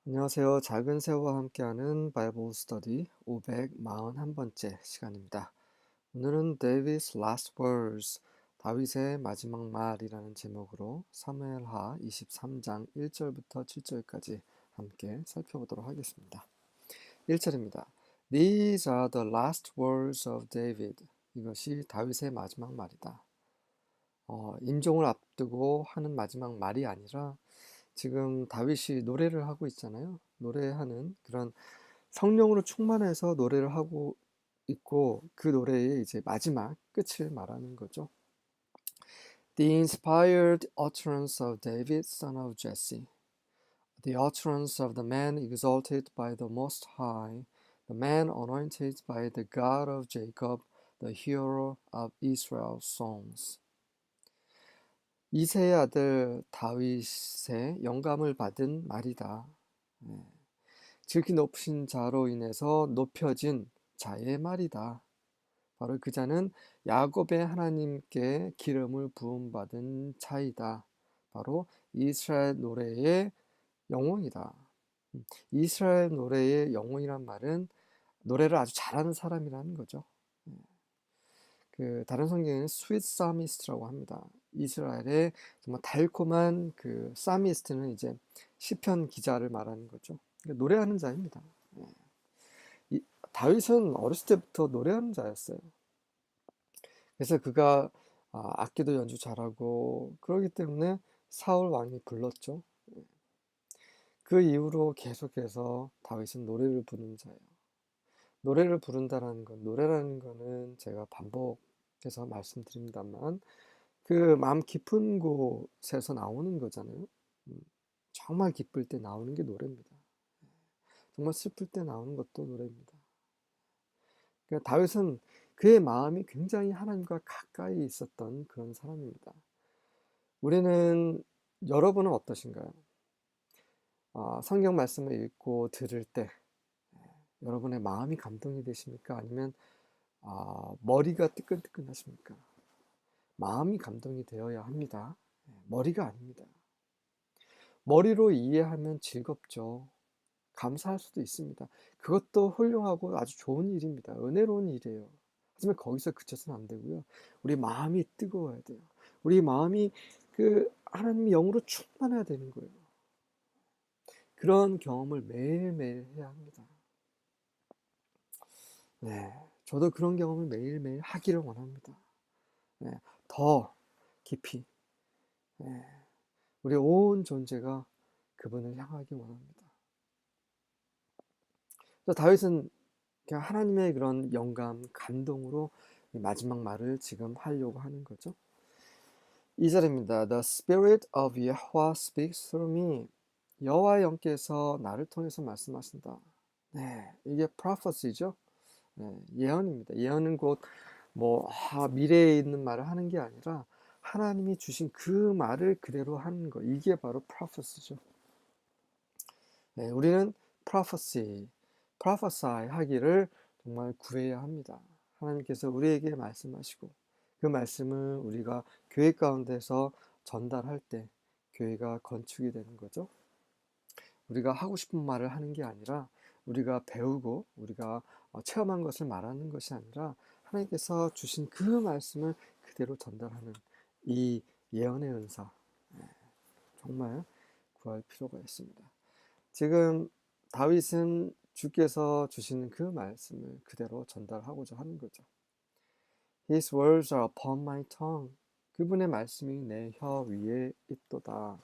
안녕하세요. 작은 새우와 함께하는 바이블 스터디 541번째 시간입니다. 오늘은 David's Last Words, 다윗의 마지막 말이라는 제목으로 사무엘하 23장 1절부터 7절까지 함께 살펴보도록 하겠습니다. 1절입니다. These are the last words of David. 이것이 다윗의 마지막 말이다. 임종을 앞두고 하는 마지막 말이 아니라 지금 다윗이 노래를 하고 있잖아요. 노래하는 그런 성령으로 충만해서 노래를 하고 있고 그 노래의 이제 마지막 끝을 말하는 거죠. The inspired utterance of David, son of Jesse. The utterance of the man exalted by the Most High, the man anointed by the God of Jacob, the hero of Israel's songs. 이새의 아들 다윗의 영감을 받은 말이다. 지극히 높으신 자로 인해서 높여진 자의 말이다. 바로 그 자는 야곱의 하나님께 기름을 부음받은 자이다. 바로 이스라엘 노래의 영웅이다. 이스라엘 노래의 영웅이란 말은 노래를 아주 잘하는 사람이라는 거죠. 그 다른 성경에는 스윗 사미스트라고 합니다. 이스라엘의 정말 달콤한 그 사미스트는 이제 시편 기자를 말하는 거죠. 그러니까 노래하는 자입니다. 이, 다윗은 어렸을 때부터 노래하는 자였어요. 그래서 그가 악기도 연주 잘하고 그러기 때문에 사울 왕이 불렀죠. 그 이후로 계속해서 다윗은 노래를 부르는 자예요. 노래를 부른다라는 건, 노래라는 거는 제가 반복해서 말씀드립니다만 그 마음 깊은 곳에서 나오는 거잖아요. 정말 기쁠 때 나오는 게 노래입니다. 정말 슬플 때 나오는 것도 노래입니다. 그러니까 다윗은 그의 마음이 굉장히 하나님과 가까이 있었던 그런 사람입니다. 우리는, 여러분은 어떠신가요? 성경 말씀을 읽고 들을 때 여러분의 마음이 감동이 되십니까? 아니면 머리가 뜨끈뜨끈하십니까? 마음이 감동이 되어야 합니다. 머리가 아닙니다. 머리로 이해하면 즐겁죠. 감사할 수도 있습니다. 그것도 훌륭하고 아주 좋은 일입니다. 은혜로운 일이에요. 하지만 거기서 그쳐서는 안 되고요. 우리 마음이 뜨거워야 돼요. 우리 마음이 그 하나님의 영으로 충만해야 되는 거예요. 그런 경험을 매일매일 해야 합니다. 네, 저도 그런 경험을 매일매일 하기를 원합니다. 네, 더 깊이 우리 온 존재가 그분을 향하기 원합니다. 그래서 다윗은 그냥 하나님의 그런 영감, 감동으로 마지막 말을 지금 하려고 하는 거죠. 2절입니다. The Spirit of Yahweh speaks through me. 여호와의 영께서 나를 통해서 말씀하신다. 네, 이게 prophecy죠. 네, 예언입니다. 예언은 곧 미래에 있는 말을 하는 게 아니라 하나님이 주신 그 말을 그대로 하는 거. 이게 바로 prophecy죠. 네, 우리는 prophesy 하기를 정말 구해야 합니다. 하나님께서 우리에게 말씀하시고 그 말씀을 우리가 교회 가운데서 전달할 때 교회가 건축이 되는 거죠. 우리가 하고 싶은 말을 하는 게 아니라 우리가 배우고 우리가 체험한 것을 말하는 것이 아니라 하나님께서 주신 그 말씀을 그대로 전달하는 이 예언의 은사, 정말 구할 필요가 있습니다. 지금 다윗은 주께서 주시는 그 말씀을 그대로 전달하고자 하는 거죠. His words are upon my tongue. 그분의 말씀이 내 혀 위에 있도다.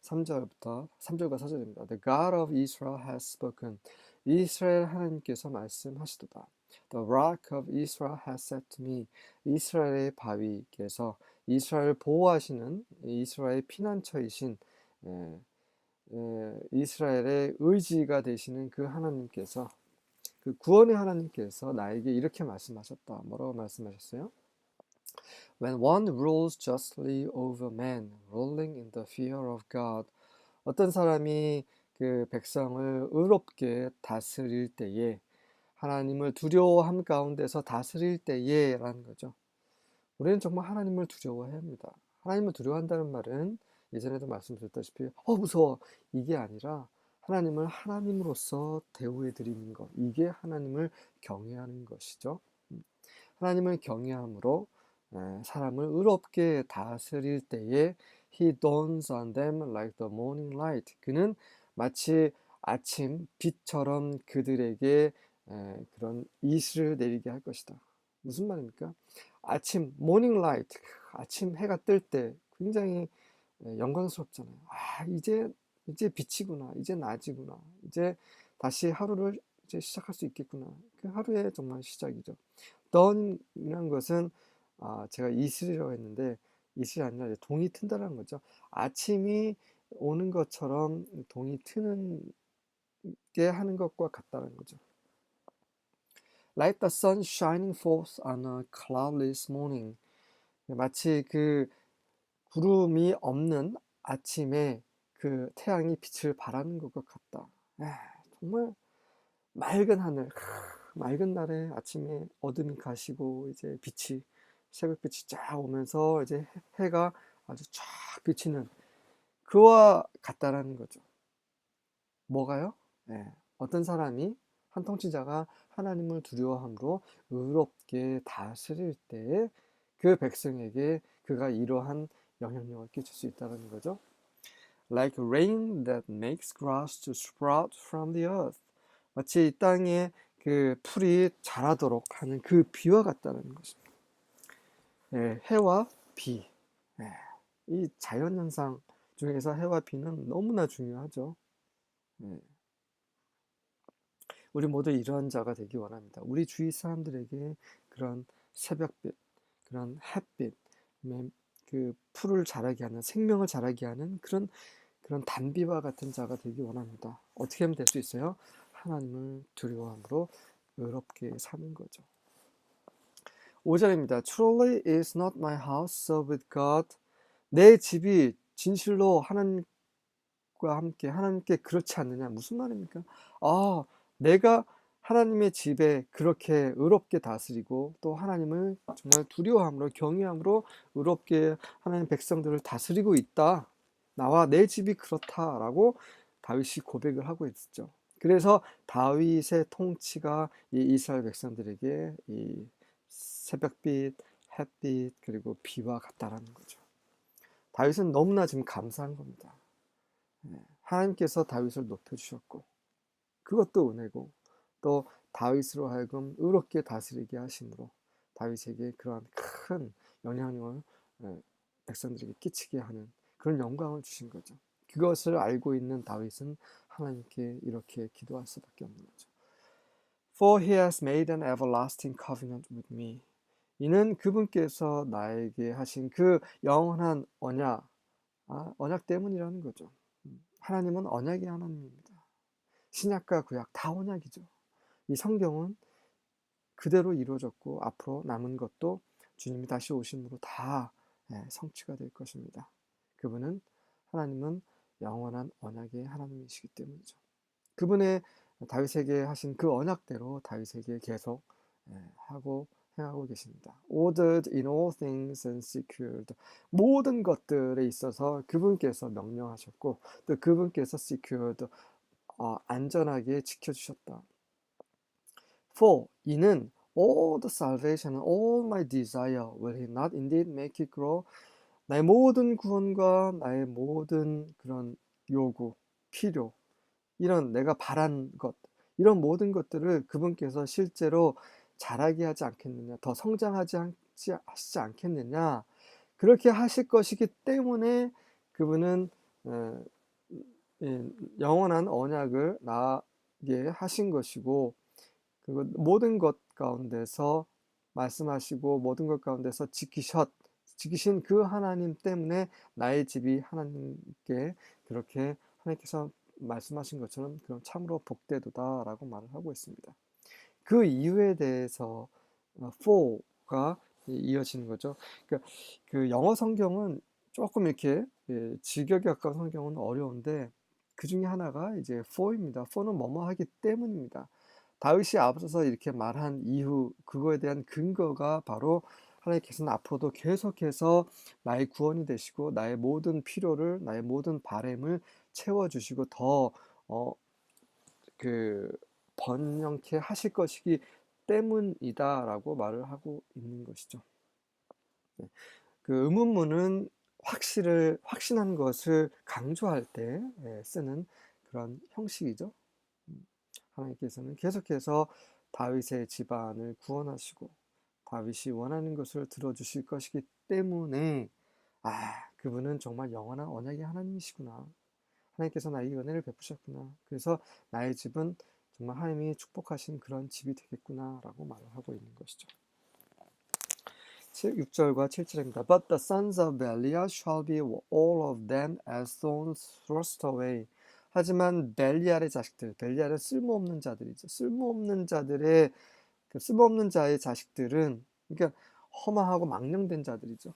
3절과 4절입니다. The God of Israel has spoken. 이스라엘 하나님께서 말씀하시도다. The rock of Israel has said to me. 이스라엘의 바위께서, 이스라엘 보호하시는 이스라엘 피난처이신 이스라엘의 의지가 되시는 그 하나님께서, 그 구원의 하나님께서 나에게 이렇게 말씀하셨다. 뭐라고 말씀하셨어요? When one rules justly over man, ruling in the fear of God. 어떤 사람이 그 백성을 의롭게 다스릴 때에, 하나님을 두려워함 가운데서 다스릴 때에 라는 거죠. 우리는 정말 하나님을 두려워해야 합니다. 하나님을 두려워한다는 말은 예전에도 말씀드렸다시피 무서워 이게 아니라 하나님을 하나님으로서 대우해 드리는 것, 이게 하나님을 경외하는 것이죠. 하나님을 경외함으로 사람을 의롭게 다스릴 때에 He dawns on them like the morning light. 그는 마치 아침 빛처럼 그들에게 그런 이슬을 내리게 할 것이다. 무슨 말입니까? 아침 morning light, 아침 해가 뜰 때 굉장히 영광스럽잖아요. 아, 이제 빛이구나. 이제 낮이구나. 이제 다시 하루를 이제 시작할 수 있겠구나. 그 하루의 정말 시작이죠. dawn이라는 것은 제가 이슬이라고 했는데 이슬이 아니라 이제 동이 튼다는 거죠. 아침이 오는 것처럼 동이 트는 게 하는 것과 같다는 거죠. Like the sun shining forth on a cloudless morning. 마치 그 구름이 없는 아침에 그 태양이 빛을 발하는 것과 같다. 정말 맑은 하늘, 맑은 날에 아침에 어둠이 가시고 이제 빛이 새벽빛이 쫙 오면서 이제 해가 아주 쫙 비치는 그와 같다라는 거죠. 뭐가요? 어떤 사람이 한 통치자가 하나님을 두려워함으로 의롭게 다스릴 때에 그 백성에게 그가 이러한 영향력을 끼칠 수 있다는 거죠. Like rain that makes grass to sprout from the earth. 마치 이 땅에 그 풀이 자라도록 하는 그 비와 같다는 것입니다. 해와 비. 이 자연현상 중에서 해와 비는 너무나 중요하죠. 우리 모두 이러한 자가 되기 원합니다. 우리 주위 사람들에게 그런 새벽빛, 그런 햇빛, 그 풀을 자라게 하는, 생명을 자라게 하는 그런 단비와 같은 자가 되기 원합니다. 어떻게 하면 될 수 있어요? 하나님을 두려워함으로 의롭게 사는 거죠. 5절입니다. Truly is not my house served with God. 내 집이 진실로 하나님과 함께 하나님께 그렇지 않느냐. 무슨 말입니까? 내가 하나님의 집에 그렇게 의롭게 다스리고 또 하나님을 정말 두려워함으로 경외함으로 의롭게 하나님 백성들을 다스리고 있다. 나와 내 집이 그렇다라고 다윗이 고백을 하고 있었죠. 그래서 다윗의 통치가 이 이스라엘 백성들에게 이 새벽빛, 햇빛 그리고 비와 같다라는 거죠. 다윗은 너무나 지금 감사한 겁니다. 하나님께서 다윗을 높여주셨고 그것도 은혜고 또 다윗으로 하여금 의롭게 다스리게 하심으로 다윗에게 그러한 큰 영향력을 백성들에게 끼치게 하는 그런 영광을 주신 거죠. 그것을 알고 있는 다윗은 하나님께 이렇게 기도할 수밖에 없는 거죠. For he has made an everlasting covenant with me. 이는 그분께서 나에게 하신 그 영원한 언약, 언약 때문이라는 거죠. 하나님은 언약의 하나님입니다. 신약과 구약 다 언약이죠. 이 성경은 그대로 이루어졌고 앞으로 남은 것도 주님이 다시 오심으로 다 성취가 될 것입니다. 그분은 하나님은 영원한 언약의 하나님이시기 때문이죠. 그분의 다윗에게 하신 그 언약대로 다윗에게 계속 하고 행하고 계십니다. Ordered in all things and secured. 모든 것들에 있어서 그분께서 명령하셨고 또 그분께서 secured 안전하게 지켜주셨다. For 이는 all the salvation and all my desire will he not indeed make it grow. 나의 모든 구원과 나의 모든 그런 요구, 필요, 이런 내가 바란 것, 이런 모든 것들을 그분께서 실제로 자라게 하지 않겠느냐, 더 하시지 않겠느냐, 그렇게 하실 것이기 때문에 그분은 영원한 언약을 나에게 하신 것이고 그리고 모든 것 가운데서 말씀하시고 모든 것 가운데서 지키신 그 하나님 때문에 나의 집이 하나님께 그렇게 하나님께서 말씀하신 것처럼 그럼 참으로 복되도다라고 말을 하고 있습니다. 그 이유에 대해서 for가 이어지는 거죠. 그러니까 그 영어 성경은 조금 이렇게 직역에 가까운 성경은 어려운데 그 중에 하나가 이제 for입니다. for는 뭐뭐 하기 때문입니다. 다윗이 앞서서 이렇게 말한 이유 그거에 대한 근거가 바로 하나님께서는 앞으로도 계속해서 나의 구원이 되시고 나의 모든 필요를 나의 모든 바램을 채워주시고 더 어, 그 번영케 하실 것이기 때문이다라고 말을 하고 있는 것이죠. 네. 그 의문문은 확신한 것을 강조할 때 쓰는 그런 형식이죠. 하나님께서는 계속해서 다윗의 집안을 구원하시고 다윗이 원하는 것을 들어주실 것이기 때문에 그분은 정말 영원한 언약의 하나님이시구나. 하나님께서 나에게 은혜를 베푸셨구나. 그래서 나의 집은 정말 하나님이 축복하신 그런 집이 되겠구나 라고 말을 하고 있는 것이죠. 6절과 7절입니다. But the sons of Belial shall be all of them as thorns thrust away. 하지만 벨리알의 자식들, 벨리알은 쓸모없는 자들이죠. 쓸모없는 자의 자식들은, 그러니까 허망하고 망령된 자들이죠.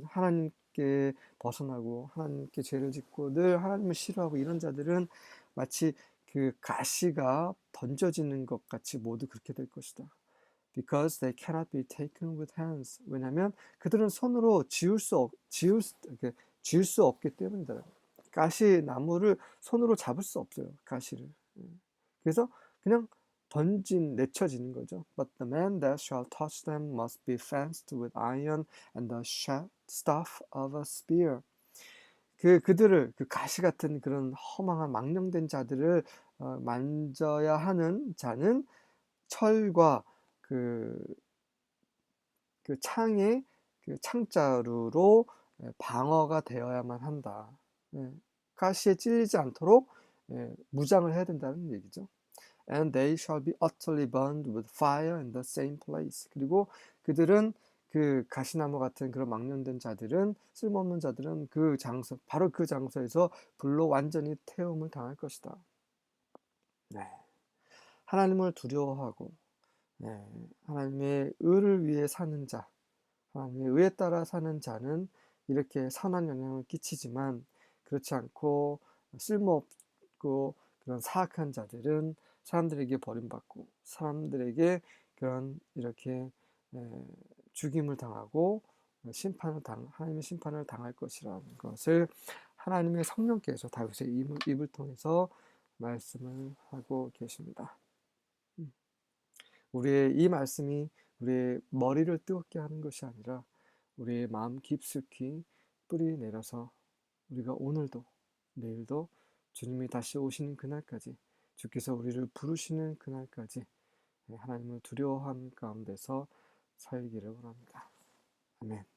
하나님께 벗어나고 하나님께 죄를 짓고 늘 하나님을 싫어하고 이런 자들은 마치 그 가시가 던져지는 것 같이 모두 그렇게 될 것이다. Because they cannot be taken with hands. 왜냐하면 그들은 손으로 쥐을 수 없기 때문이다. 가시 나무를 손으로 잡을 수 없어요. 가시를. 그래서 그냥 내쳐지는 거죠. But the man that shall touch them must be fenced with iron and the staff of a spear. 그들을 그 가시 같은 그런 허망한 망령된 자들을 만져야 하는 자는 철과 그, 그 창의 그 창자루로 방어가 되어야만 한다. 가시에 찔리지 않도록 무장을 해야 된다는 얘기죠. And they shall be utterly burned with fire in the same place. 그리고 그들은 그 가시나무 같은 그런 망령된 자들은 쓸모없는 자들은 바로 그 장소에서 불로 완전히 태움을 당할 것이다. 네. 하나님을 두려워하고 하나님의 의를 위해 사는 자, 하나님의 의에 따라 사는 자는 이렇게 선한 영향을 끼치지만 그렇지 않고 쓸모없고 그런 사악한 자들은 사람들에게 버림받고 사람들에게 이렇게 죽임을 당하고 하나님의 심판을 당할 것이라는 것을 하나님의 성령께서 다윗의 입을 통해서 말씀을 하고 계십니다. 우리의 이 말씀이 우리의 머리를 뜨겁게 하는 것이 아니라 우리의 마음 깊숙이 뿌리 내려서 우리가 오늘도 내일도 주님이 다시 오시는 그날까지 주께서 우리를 부르시는 그날까지 하나님을 두려워하는 가운데서 살기를 원합니다. 아멘.